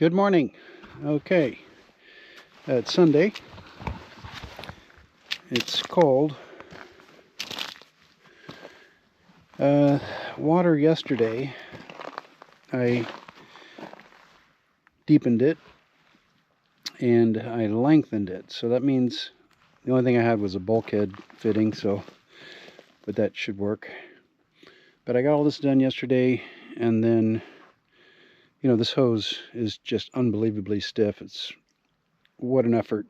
Good morning. Okay, it's Sunday. It's cold. Water yesterday, I deepened it and I lengthened it. So that means the only thing I had was a bulkhead fitting, but that should work. But I got all this done yesterday, and then, this hose is just unbelievably stiff. What an effort.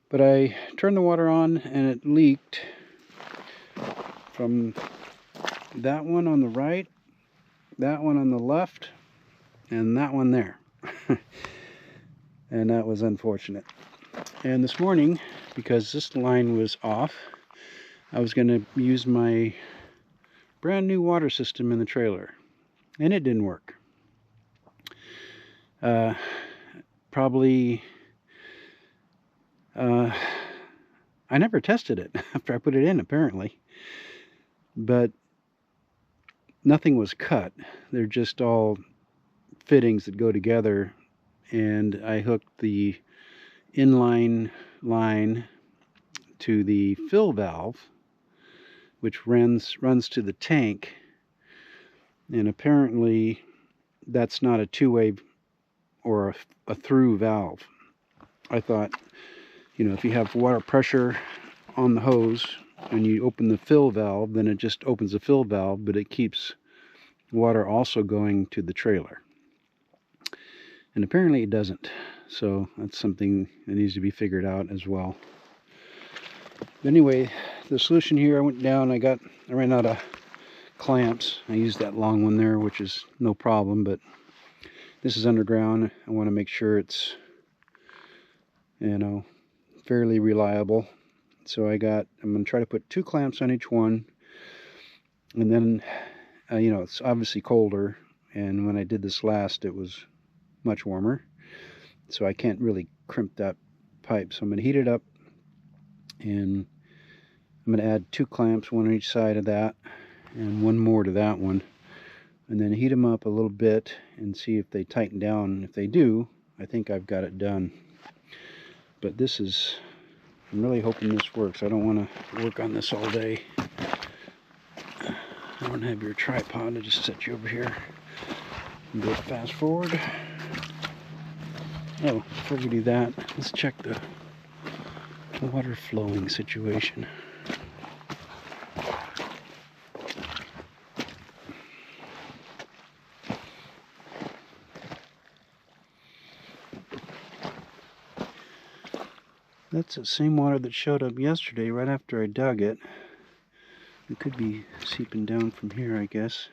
But I turned the water on and it leaked from that one on the right, that one on the left, and that one there. And that was unfortunate. And this morning, because this line was off, I was going to use my brand new water system in the trailer, and it didn't work. I never tested it after I put it in, apparently, but nothing was cut. They're just all fittings that go together, and I hooked the inline line to the fill valve, which runs to the tank, and apparently that's not a two-way or a through valve. I thought, if you have water pressure on the hose and you open the fill valve, then it just opens the fill valve, but it keeps water also going to the trailer. And apparently it doesn't. So that's something that needs to be figured out as well. But anyway, the solution here, I went down, I ran out of clamps. I used that long one there, which is no problem, but this is underground. I want to make sure it's, fairly reliable. So I'm going to try to put 2 clamps on each one. And then, it's obviously colder. And when I did this last, it was much warmer. So I can't really crimp that pipe. So I'm going to heat it up. And I'm going to add 2 clamps, one on each side of that. And one more to that one. And then heat them up a little bit and see if they tighten down. If they do, I think I've got it done. But I'm really hoping this works. I don't want to work on this all day. I don't have your tripod. I'll just set you over here and go fast forward. Oh, before we do that, let's check the water flowing situation. That's the same water that showed up yesterday right after I dug it. It could be seeping down from here, I guess.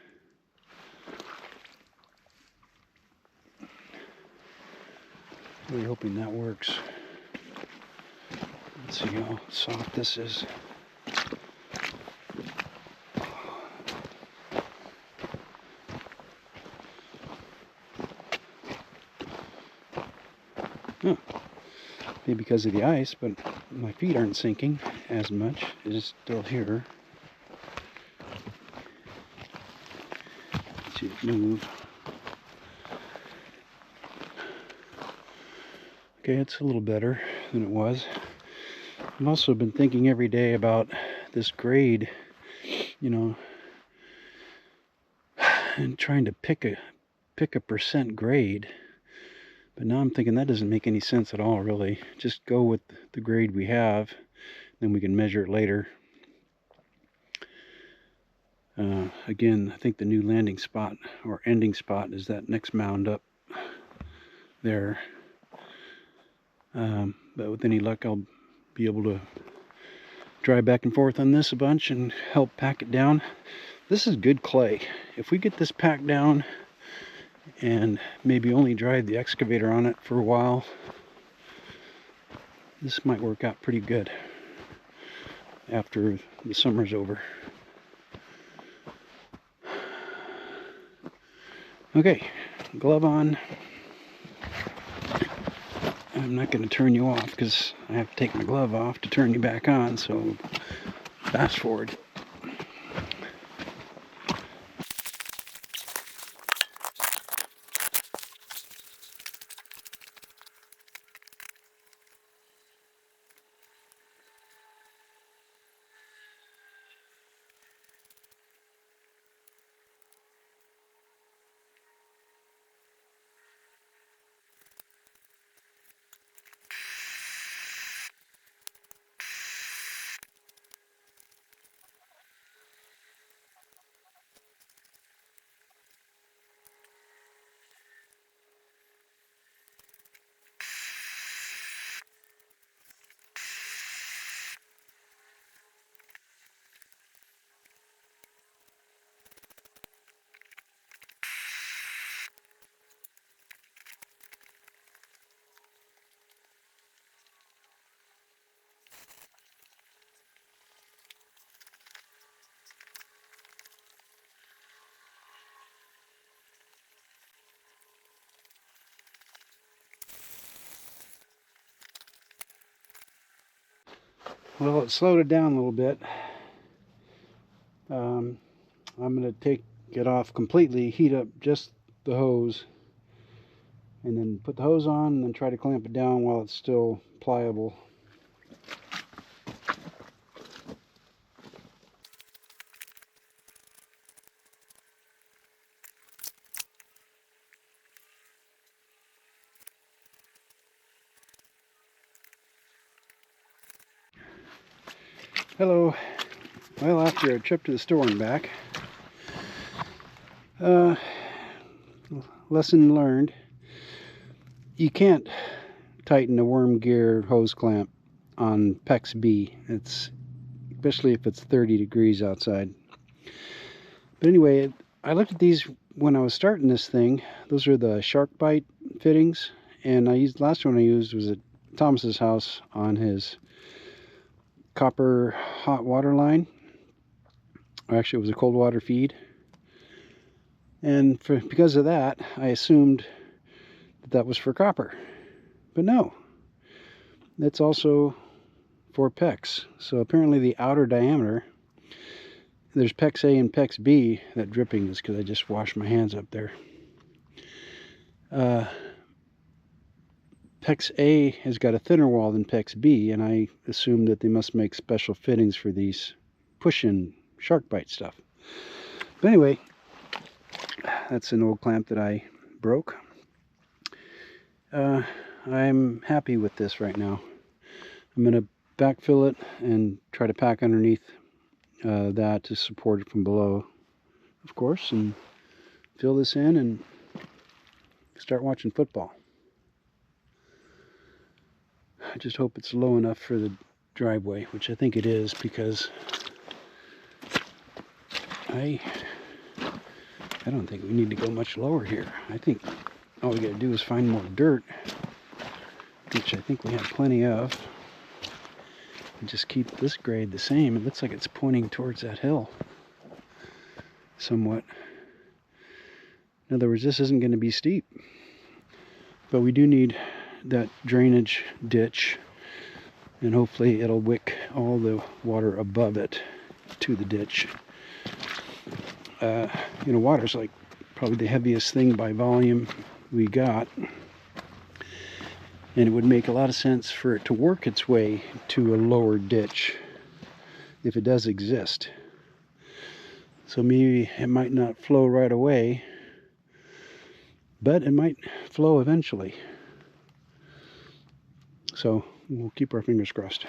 Really hoping that works. Let's see how soft this is. Huh. Maybe because of the ice, but my feet aren't sinking as much. It's still here. Let's see it move. Okay, it's a little better than it was. I've also been thinking every day about this grade, and trying to pick a percent grade. But now I'm thinking that doesn't make any sense at all, really. Just go with the grade we have, then we can measure it later. Again, I think the new landing spot or ending spot is that next mound up there. But with any luck, I'll be able to drive back and forth on this a bunch and help pack it down. This is good clay. If we get this packed down and maybe only drive the excavator on it for a while, this might work out pretty good after the summer's over. Okay, glove on. I'm not going to turn you off because I have to take my glove off to turn you back on, so fast forward. Well, it slowed it down a little bit. I'm going to take it off completely, heat up just the hose, and then put the hose on and then try to clamp it down while it's still pliable. Hello. Well, after a trip to the store and back, lesson learned. You can't tighten a worm gear hose clamp on PEX B. It's especially if it's 30 degrees outside. But anyway, I looked at these when I was starting this thing. Those are the SharkBite fittings, and last one I used was at Thomas's house on his copper hot water line. Or actually, it was a cold water feed. And because of that, I assumed that was for copper. But no, that's also for PEX. So apparently the outer diameter, there's PEX A and PEX B. That dripping is because I just washed my hands up there. PEX A has got a thinner wall than PEX B, and I assumed that they must make special fittings for these push-in SharkBite stuff. But anyway, that's an old clamp that I broke. I'm happy with this right now. I'm going to backfill it and try to pack underneath that to support it from below, of course, and fill this in and start watching football. I just hope it's low enough for the driveway, which I think it is, because I don't think we need to go much lower here. I think all we got to do is find more dirt, which I think we have plenty of, and just keep this grade the same. It looks like it's pointing towards that hill somewhat. In other words, this isn't going to be steep, but we do need that drainage ditch, and hopefully it'll wick all the water above it to the ditch. Water's like probably the heaviest thing by volume we got, and it would make a lot of sense for it to work its way to a lower ditch if it does exist. So maybe it might not flow right away, but it might flow eventually. So we'll keep our fingers crossed.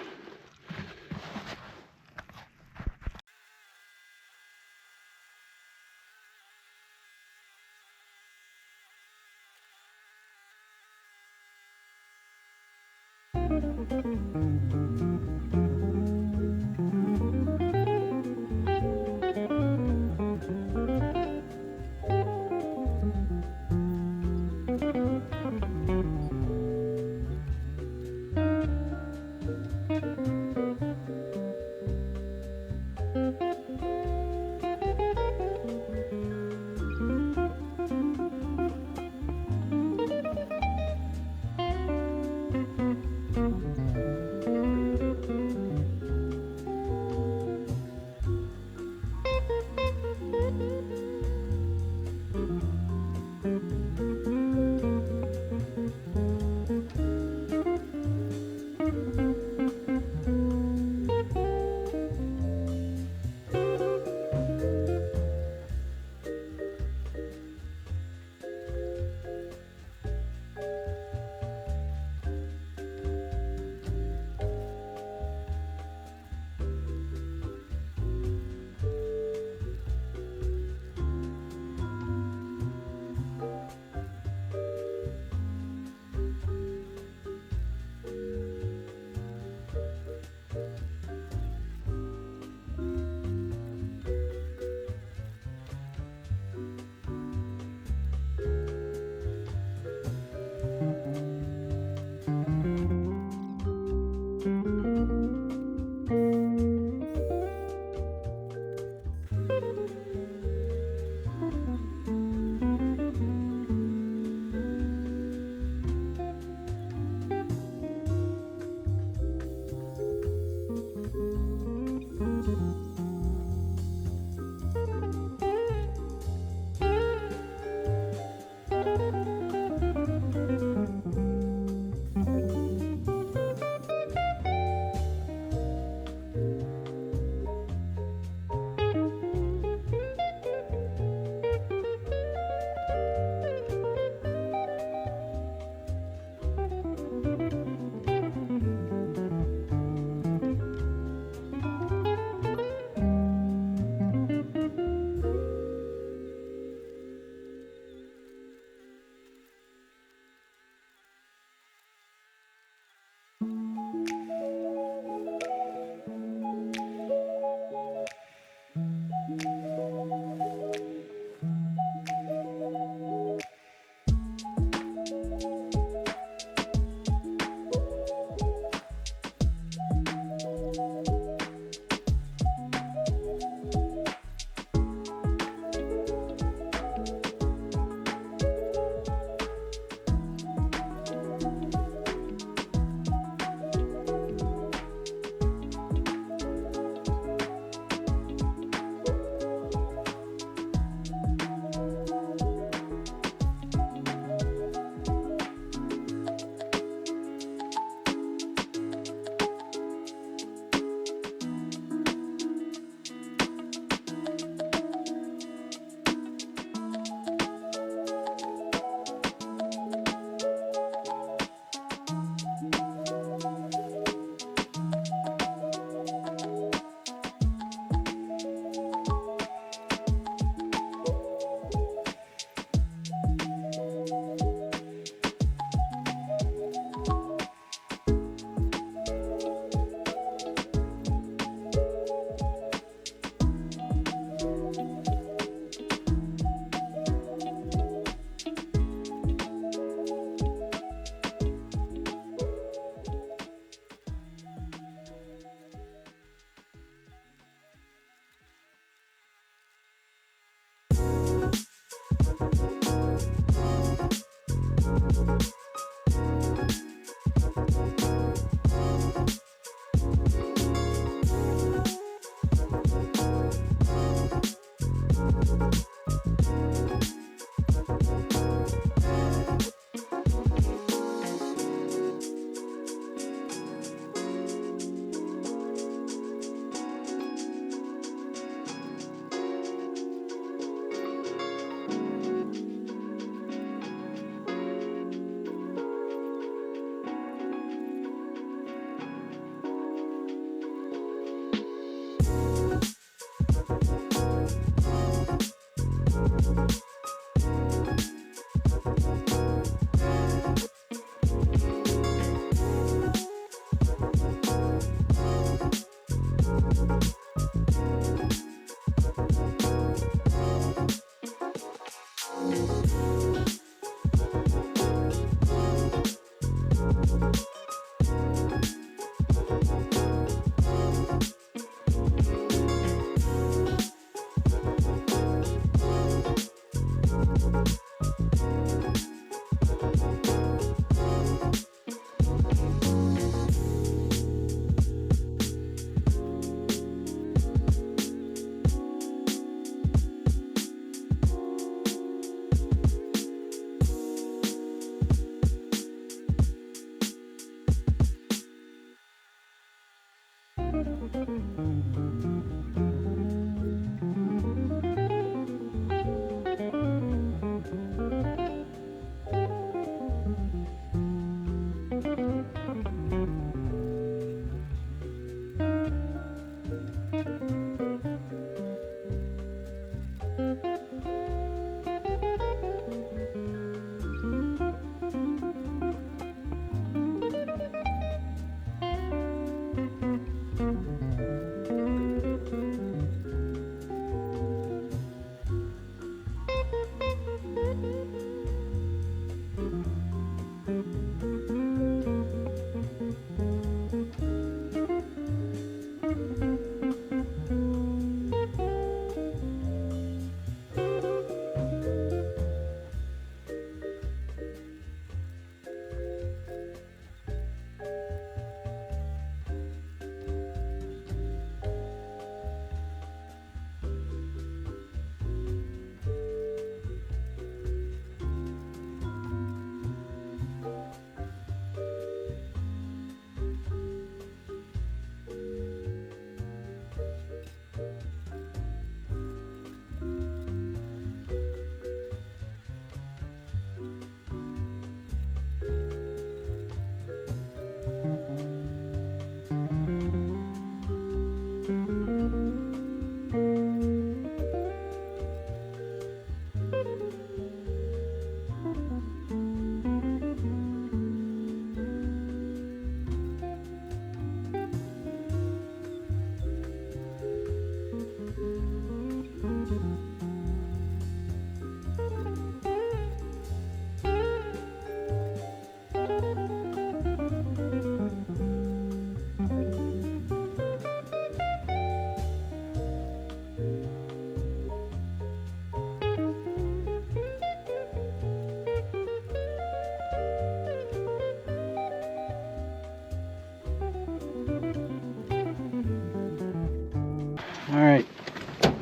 Alright,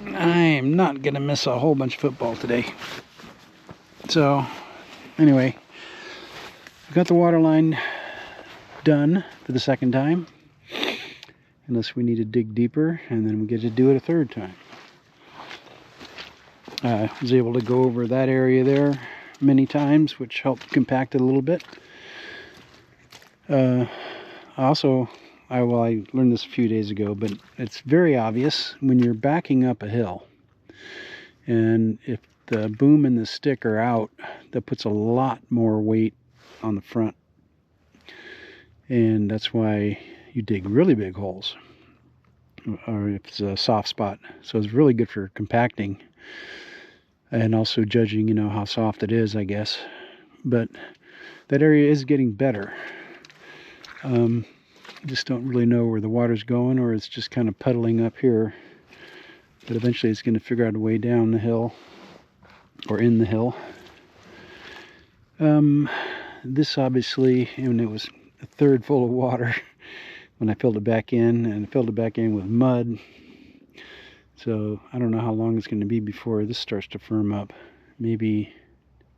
I am not going to miss a whole bunch of football today. So, anyway, I've got the water line done for the second time. Unless we need to dig deeper, and then we get to do it a third time. I was able to go over that area there many times, which helped compact it a little bit. I learned this a few days ago, but it's very obvious when you're backing up a hill, and if the boom and the stick are out, that puts a lot more weight on the front, and that's why you dig really big holes, or if it's a soft spot. So it's really good for compacting, and also judging, you know, how soft it is, I guess. But that area is getting better. Just don't really know where the water's going, or it's just kind of puddling up here. But eventually it's going to figure out a way down the hill, or in the hill. This obviously, and it was a third full of water when I filled it back in, and I filled it back in with mud. So I don't know how long it's going to be before this starts to firm up. Maybe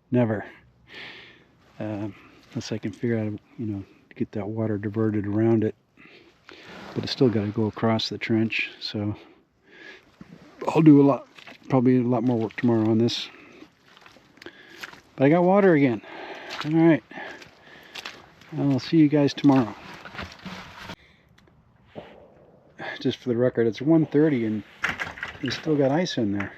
never. Unless I can figure out, you know, to get that water diverted around it. But it's still got to go across the trench. So I'll do probably a lot more work tomorrow on this. But I got water again. All right. I'll see you guys tomorrow. Just for the record, it's 1:30 and you still got ice in there.